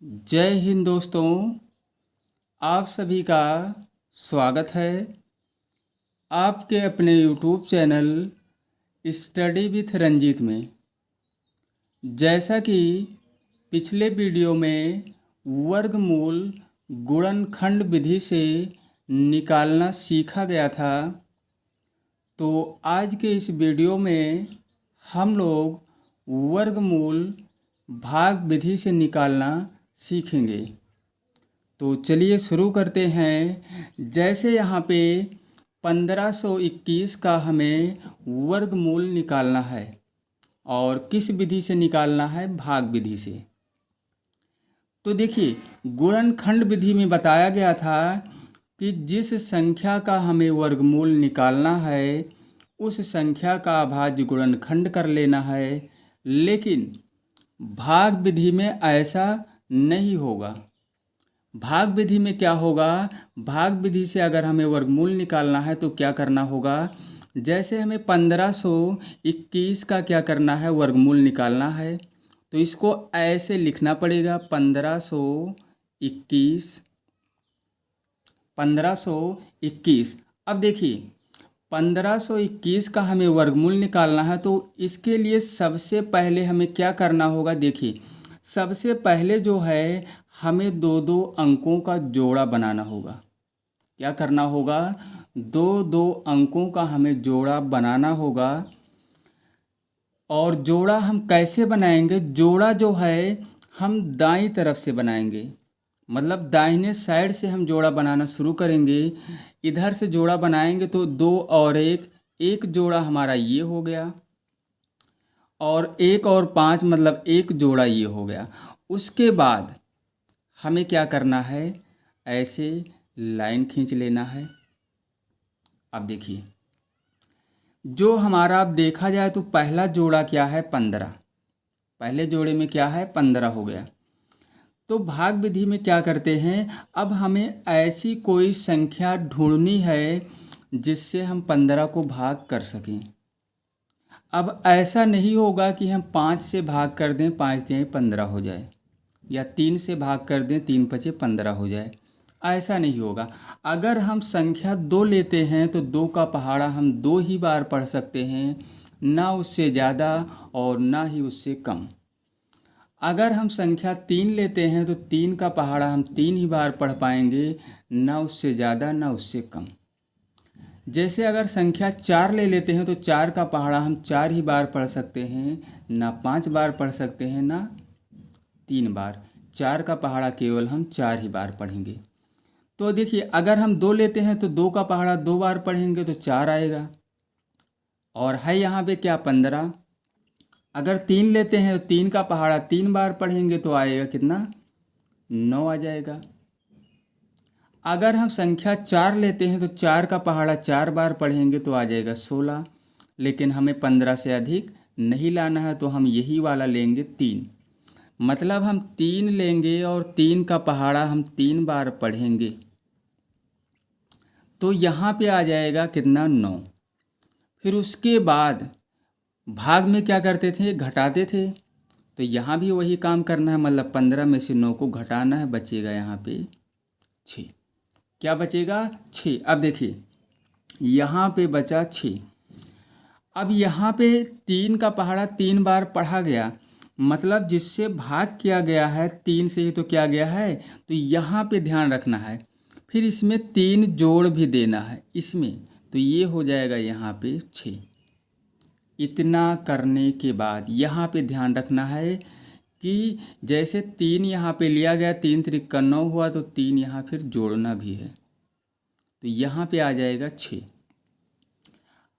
जय हिंद दोस्तों। आप सभी का स्वागत है आपके अपने YouTube channel study with Ranjit में। जैसा कि पिछले वीडियो में वर्गमूल गुणनखंड विधि से निकालना सीखा गया था, तो आज के इस वीडियो में हम लोग वर्गमूल भाग विधि से निकालना सीखेंगे। तो चलिए शुरू करते हैं। जैसे यहाँ पे 1521 का हमें वर्गमूल निकालना है और किस विधि से निकालना है? भाग विधि से। तो देखिए, गुणनखंड विधि में बताया गया था कि जिस संख्या का हमें वर्गमूल निकालना है उस संख्या का अभाज्य गुणनखंड कर लेना है, लेकिन भाग विधि में ऐसा नहीं होगा। भाग विधि में क्या होगा? भाग विधि से अगर हमें वर्गमूल निकालना है तो क्या करना होगा? जैसे हमें 1521 का क्या करना है? वर्गमूल निकालना है, तो इसको ऐसे लिखना पड़ेगा 1521। अब देखिए, 1521 का हमें वर्गमूल निकालना है, तो इसके लिए सबसे पहले हमें क्या करना होगा? देखिए, सबसे पहले जो है हमें दो दो अंकों का जोड़ा बनाना होगा। क्या करना होगा? दो दो अंकों का हमें जोड़ा बनाना होगा। और जोड़ा हम कैसे बनाएंगे? जोड़ा जो है हम दाईं तरफ से बनाएंगे, मतलब दाहिने साइड से हम जोड़ा बनाना शुरू करेंगे। इधर से जोड़ा बनाएंगे तो 2 और 1 जोड़ा हमारा ये हो गया, और 1 और 5 मतलब 1 जोड़ा ये हो गया। उसके बाद हमें क्या करना है? ऐसे लाइन खींच लेना है। अब देखिए, जो हमारा अब देखा जाए तो पहला जोड़ा क्या है? 15। पहले जोड़े में क्या है? 15 हो गया। तो भाग विधि में क्या करते हैं? अब हमें ऐसी कोई संख्या ढूंढनी है जिससे हम 15 को भाग कर सकें। अब ऐसा नहीं होगा कि हम 5 से भाग कर दें, 5 दें 15 हो जाए, या 3 से भाग कर दें, 3 पचे 15 हो जाए। ऐसा नहीं होगा। अगर हम संख्या 2 लेते हैं तो 2 का पहाड़ा हम 2 ही बार पढ़ सकते हैं, ना उससे ज़्यादा और ना ही उससे कम। अगर हम संख्या 3 लेते हैं तो 3 का पहाड़ा हम 3 ही बार पढ़ पाएंगे, ना उससे ज़्यादा ना उससे कम। जैसे अगर संख्या 4 ले लेते हैं तो 4 का पहाड़ा हम 4 ही बार पढ़ सकते हैं, ना 5 बार पढ़ सकते हैं ना 3 बार। 4 का पहाड़ा केवल हम 4 ही बार पढ़ेंगे। तो देखिए, अगर हम 2 लेते हैं तो 2 का पहाड़ा 2 बार पढ़ेंगे तो 4 आएगा, और है यहाँ पे क्या? 15। अगर 3 लेते हैं तो 3 का पहाड़ा 3 बार पढ़ेंगे तो आएगा कितना? 9 आ जाएगा। अगर हम संख्या 4 लेते हैं तो 4 का पहाड़ा 4 बार पढ़ेंगे तो आ जाएगा 16। लेकिन हमें 15 से अधिक नहीं लाना है, तो हम यही वाला लेंगे 3। मतलब हम 3 लेंगे और 3 का पहाड़ा हम 3 बार पढ़ेंगे, तो यहाँ पे आ जाएगा कितना? 9। फिर उसके बाद भाग में क्या करते थे? घटाते थे। तो यहाँ भी वही काम करना है, मतलब 15 में से 9 को घटाना है, बचेगा यहाँ पे 6। क्या बचेगा? 6। अब देखिए, यहाँ पे बचा 6। अब यहाँ पे 3 का पहाड़ा 3 बार पढ़ा गया, मतलब जिससे भाग किया गया है 3 से ही तो किया गया है, तो यहाँ पे ध्यान रखना है। फिर इसमें 3 जोड़ भी देना है इसमें, तो ये हो जाएगा यहाँ पे 6। इतना करने के बाद यहाँ पे ध्यान रखना है कि जैसे 3 यहाँ पे लिया गया, 3 त्रिक 9 हुआ, तो 3 यहाँ फिर जोड़ना भी है, तो यहाँ पे आ जाएगा 6।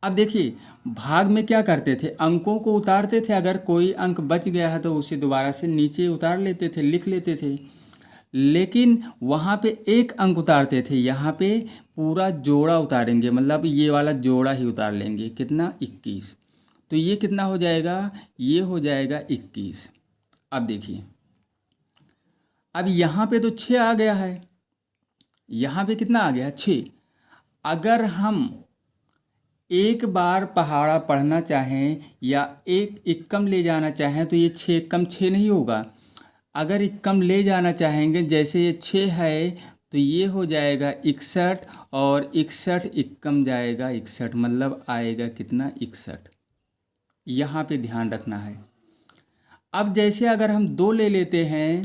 अब देखिए, भाग में क्या करते थे? अंकों को उतारते थे। अगर कोई अंक बच गया है तो उसे दोबारा से नीचे उतार लेते थे, लिख लेते थे। लेकिन वहाँ पे एक अंक उतारते थे, यहाँ पे पूरा जोड़ा उतारेंगे, मतलब ये वाला जोड़ा ही उतार लेंगे। कितना? 21। तो ये कितना हो जाएगा? ये हो जाएगा 21। अब देखिए, अब यहाँ पे तो 6 आ गया है, यहाँ पे कितना आ गया? 6। अगर हम एक बार पहाड़ा पढ़ना चाहें या एक एकम ले जाना चाहें तो ये 6 एकम 6 नहीं होगा। अगर इक्कम ले जाना चाहेंगे, जैसे ये 6 है तो ये हो जाएगा 61, और 61 इक्कम जाएगा 61, मतलब आएगा कितना 61। यहाँ पे ध्यान रखना है। अब जैसे अगर हम 2 ले लेते हैं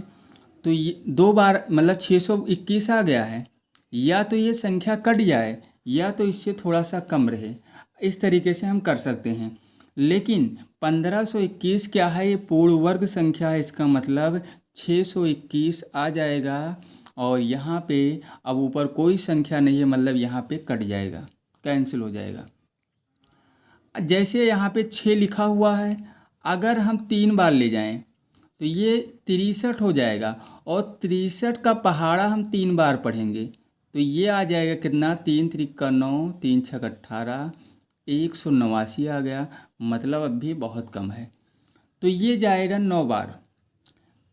तो ये 2 बार मतलब 621 आ गया है, या तो ये संख्या कट जाए या तो इससे थोड़ा सा कम रहे, इस तरीके से हम कर सकते हैं। लेकिन 1521 क्या है, ये पूर्ण वर्ग संख्या है, इसका मतलब 621 आ जाएगा, और यहाँ पे अब ऊपर कोई संख्या नहीं है, मतलब यहाँ पे कट जाएगा, कैंसिल हो जाएगा। जैसे यहाँ पे 6 लिखा हुआ है, अगर हम 3 बार ले जाएं तो ये 63 हो जाएगा, और 63 का पहाड़ा हम 3 बार पढ़ेंगे तो ये आ जाएगा कितना, 3 त्रिक 9, 3 छक 18, 189 आ गया, मतलब अब भी बहुत कम है। तो ये जाएगा 9 बार,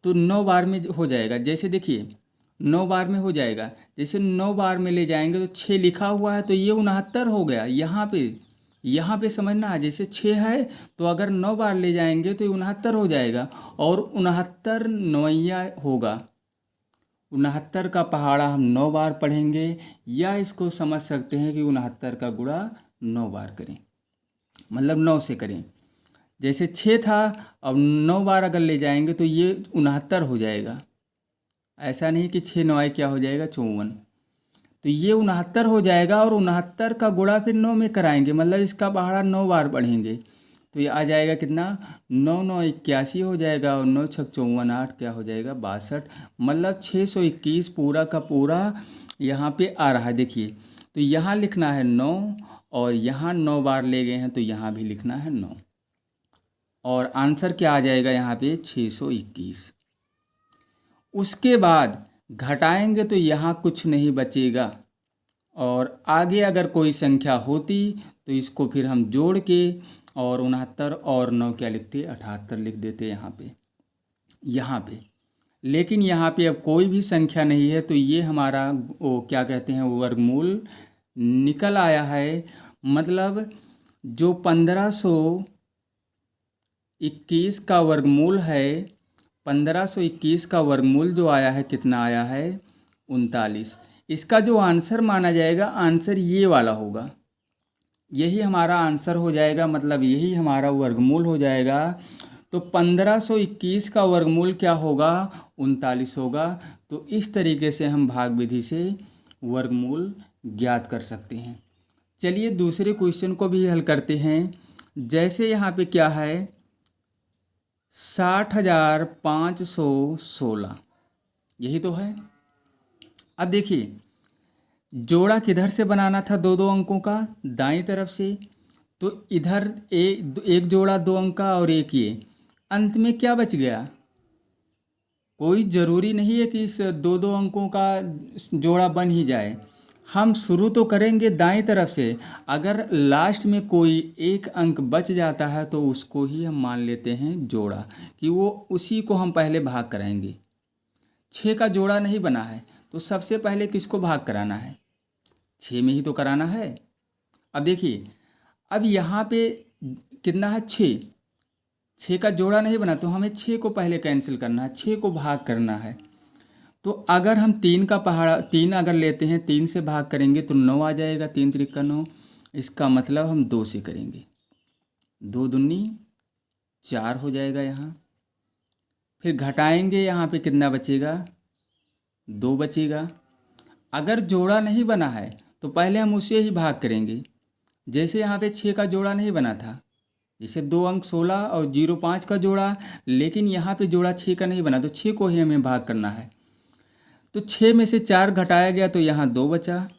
तो 9 बार में हो जाएगा। जैसे देखिए 9 बार में हो जाएगा, जैसे 9 बार में ले जाएंगे तो 6 लिखा हुआ है तो ये 69 हो गया। यहाँ पे समझना है, जैसे 6 है तो अगर 9 बार ले जाएंगे तो 69 हो जाएगा, और 69 नौइया होगा। 69 का पहाड़ा हम 9 बार पढ़ेंगे, या इसको समझ सकते हैं कि 69 का गुणा 9 बार करें, मतलब 9 से करें। जैसे 6 था, अब 9 बार अगर ले जाएंगे तो ये 69 हो जाएगा। ऐसा नहीं कि 6 9 क्या हो जाएगा 54, तो ये 69 हो जाएगा, और 69 का गुणा फिर 9 में कराएंगे, मतलब इसका पहाड़ा 9 बार पढ़ेंगे तो ये आ जाएगा कितना, 9 9 81 हो जाएगा, और 9 छक 54 8 क्या हो जाएगा 62, मतलब 621 पूरा का पूरा यहाँ पे आ रहा है। देखिए तो यहाँ लिखना है 9, और यहाँ 9 बार ले गए हैं तो यहाँ भी लिखना है 9, और आंसर क्या आ जाएगा यहाँ पे 621। उसके बाद घटाएंगे तो यहाँ कुछ नहीं बचेगा, और आगे अगर कोई संख्या होती तो इसको फिर हम जोड़ के और 69 और 9 क्या लिखते, 78 लिख देते यहाँ पे। लेकिन यहाँ पे अब कोई भी संख्या नहीं है, तो ये हमारा वो क्या कहते हैं वर्गमूल निकल आया है। मतलब जो 1521 का वर्गमूल है, 1521 का वर्गमूल जो आया है कितना आया है 39। इसका जो आंसर माना जाएगा, आंसर ये वाला होगा, यही हमारा आंसर हो जाएगा, मतलब यही हमारा वर्गमूल हो जाएगा। तो 1521 का वर्गमूल क्या होगा, 39 होगा। तो इस तरीके से हम भाग विधि से वर्गमूल ज्ञात कर सकते हैं। चलिए दूसरे क्वेश्चन को भी हल करते हैं। जैसे यहाँ पे क्या है 60,516, यही तो है। अब देखिए जोड़ा किधर से बनाना था, 2 अंकों का दाईं तरफ से, तो इधर एक जोड़ा 2 अंक का और एक ये, अंत में क्या बच गया, कोई ज़रूरी नहीं है कि इस 2 अंकों का जोड़ा बन ही जाए। हम शुरू तो करेंगे दाईं तरफ से, अगर लास्ट में कोई एक अंक बच जाता है तो उसको ही हम मान लेते हैं जोड़ा, कि वो उसी को हम पहले भाग कराएंगे। 6 का जोड़ा नहीं बना है तो सबसे पहले किसको भाग कराना है, 6 में ही तो कराना है। अब देखिए अब यहाँ पे कितना है 6 का जोड़ा नहीं बना तो हमें 6 को पहले कैंसिल करना है, 6 को भाग करना है। तो अगर हम 3 का पहाड़ा 3 अगर लेते हैं, 3 से भाग करेंगे तो 9 आ जाएगा, 3 त्रिक 9, इसका मतलब हम 2 से करेंगे, 2 दूनी 4 हो जाएगा यहाँ। फिर घटाएंगे, यहाँ पे कितना बचेगा 2 बचेगा। अगर जोड़ा नहीं बना है तो पहले हम उसे ही भाग करेंगे। जैसे यहाँ पे 6 का जोड़ा नहीं बना था, जैसे 2 अंक 16 और 05 का जोड़ा, लेकिन यहाँ पे जोड़ा 6 का नहीं बना तो 6 को ही हमें भाग करना है। तो 6 में से 4 घटाया गया तो यहाँ 2 बचा,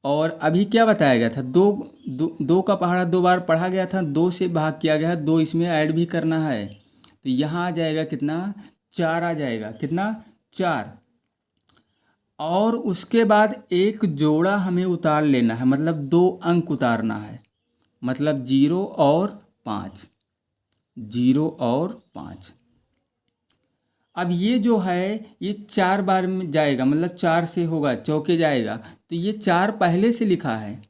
और अभी क्या बताया गया था, 2 का पहाड़ा 2 बार पढ़ा गया था, 2 से भाग किया गया है, 2 इसमें ऐड भी करना है, तो यहाँ आ जाएगा कितना 4 आ जाएगा, कितना 4। और उसके बाद एक जोड़ा हमें उतार लेना है, मतलब 2 अंक उतारना है, मतलब 0 और 5, 0 और 5। अब ये जो है ये 4 बार में जाएगा, मतलब 4 से होगा, चौके जाएगा, तो ये 4 पहले से लिखा है,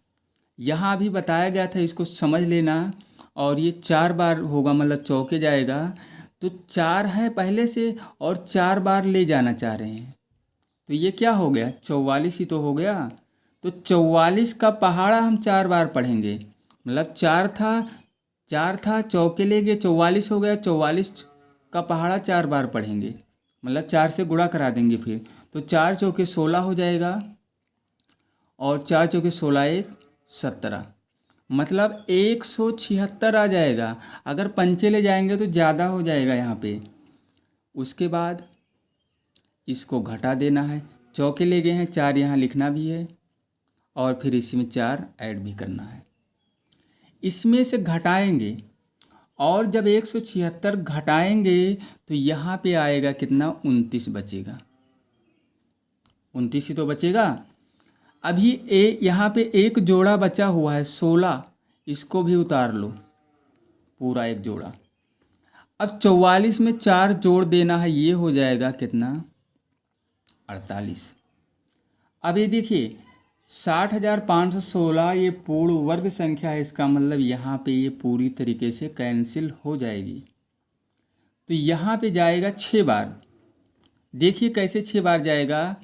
यहाँ अभी बताया गया था, इसको समझ लेना। और ये 4 बार होगा मतलब चौके जाएगा, तो 4 है पहले से और 4 बार ले जाना चाह रहे हैं, तो ये क्या हो गया, 44 ही तो हो गया। तो 44 का पहाड़ा हम 4 बार पढ़ेंगे, मतलब 4 था चौके ले गए 44 हो गया, 44 का पहाड़ा 4 बार पढ़ेंगे, मतलब 4 से गुणा करा देंगे फिर, तो 4 चौके 16 हो जाएगा और 4 चौके 16 एक 17, मतलब 176 आ जाएगा। अगर पंचे ले जाएंगे तो ज़्यादा हो जाएगा यहाँ पे। उसके बाद इसको घटा देना है, चौके ले गए हैं 4, यहाँ लिखना भी है और फिर इसमें 4 ऐड भी करना है। इसमें से घटाएंगे और जब 176 घटाएंगे तो यहाँ पे आएगा कितना, 29 बचेगा, 29 ही तो बचेगा। अभी यहाँ पे एक जोड़ा बचा हुआ है 16, इसको भी उतार लो, पूरा एक जोड़ा। अब 44 में 4 जोड़ देना है, ये हो जाएगा कितना, 48। अब ये देखिए 60,516 ये पूर्ण वर्ग संख्या है, इसका मतलब यहाँ पे ये पूरी तरीके से कैंसिल हो जाएगी। तो यहाँ पे जाएगा 6 बार, देखिए कैसे 6 बार जाएगा,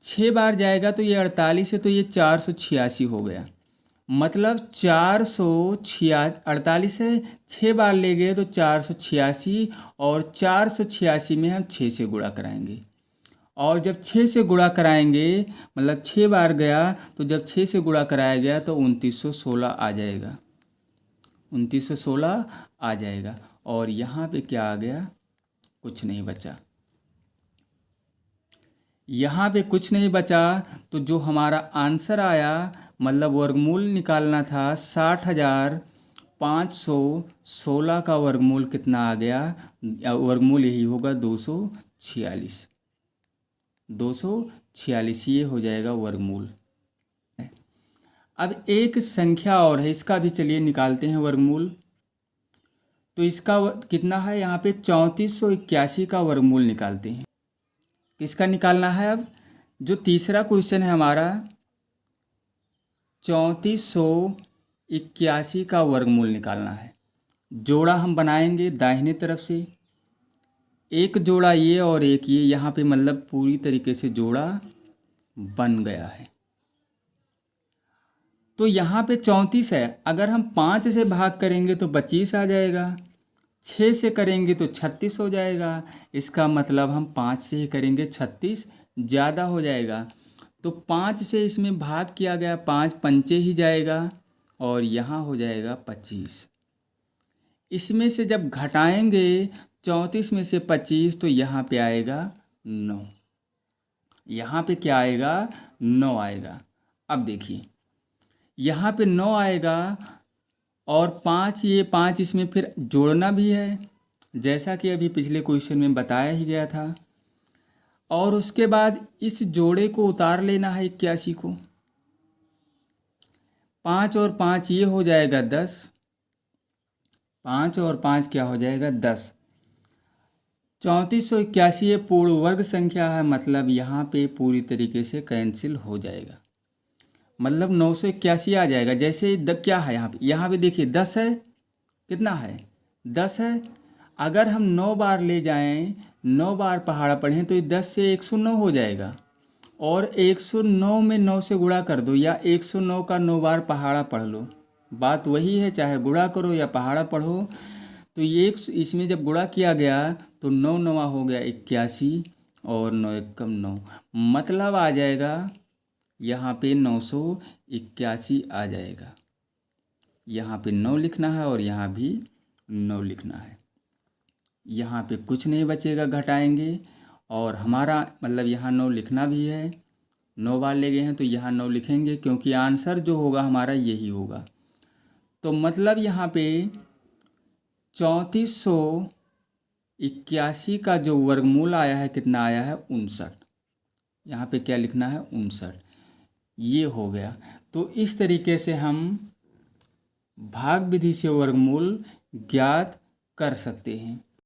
6 बार जाएगा तो ये 48 है, तो ये 486 हो गया, मतलब 48 है, 6 बार ले गए तो 486, और 486 में हम 6 से गुणा कराएंगे, और जब 6 से गुणा कराएंगे मतलब 6 बार गया, तो जब 6 से गुणा कराया गया तो 2916 आ जाएगा, 2916 आ जाएगा। और यहाँ पे क्या आ गया, कुछ नहीं बचा, यहाँ पे कुछ नहीं बचा। तो जो हमारा आंसर आया, मतलब वर्गमूल निकालना था, 60,516 का वर्गमूल कितना आ गया, वर्गमूल यही होगा 246, 246 ये हो जाएगा वर्गमूल। अब एक संख्या और है, इसका भी चलिए निकालते हैं वर्गमूल। तो इसका कितना है, यहाँ पे 3481 का वर्गमूल निकालते हैं। किसका निकालना है, अब जो तीसरा क्वेश्चन है हमारा, 3481 का वर्गमूल निकालना है। जोड़ा हम बनाएंगे दाहिने तरफ से, एक जोड़ा ये और एक ये, यहाँ पे मतलब पूरी तरीके से जोड़ा बन गया है। तो यहाँ पे 34 है, अगर हम 5 से भाग करेंगे तो 25 आ जाएगा, 6 से करेंगे तो 36 हो जाएगा, इसका मतलब हम 5 से ही करेंगे, 36 ज़्यादा हो जाएगा। तो 5 से इसमें भाग किया गया, 5 पंचे ही जाएगा और यहाँ हो जाएगा 25। इसमें से जब घटाएंगे 34 में से 25 तो यहाँ पे आएगा 9, यहाँ पे क्या आएगा, 9 आएगा। अब देखिए यहाँ पे 9 आएगा और 5, ये 5 इसमें फिर जोड़ना भी है, जैसा कि अभी पिछले क्वेश्चन में बताया ही गया था। और उसके बाद इस जोड़े को उतार लेना है 81 को, 5 और 5 ये हो जाएगा 10, 5 और 5 क्या हो जाएगा 10। 3481 ये पूर्ण वर्ग संख्या है, मतलब यहाँ पे पूरी तरीके से कैंसिल हो जाएगा, मतलब 981 आ जाएगा। जैसे क्या है यहाँ पे देखिए 10 है, कितना है 10 है, अगर हम 9 बार ले जाएं, 9 बार पहाड़ा पढ़ें तो ये 10 से 109 हो जाएगा, और 109 में 9 से गुणा कर दो, या 109 का 9 बार पहाड़ा पढ़ लो, बात वही है, चाहे गुणा करो या पहाड़ा पढ़ो। तो ये इसमें जब गुणा किया गया तो 9 9 हो गया 81 और 9 एकम 9, मतलब आ जाएगा यहाँ पे 981 आ जाएगा। यहाँ पे 9 लिखना है और यहाँ भी 9 लिखना है, यहाँ पे कुछ नहीं बचेगा, घटाएंगे और हमारा मतलब यहाँ 9 लिखना भी है, 9 बार ले गए हैं तो यहाँ 9 लिखेंगे, क्योंकि आंसर जो होगा हमारा यही होगा। तो मतलब यहाँ पे 3481 का जो वर्गमूल आया है, कितना आया है 59, यहाँ पे क्या लिखना है 59, ये हो गया। तो इस तरीके से हम भाग विधि से वर्गमूल ज्ञात कर सकते हैं।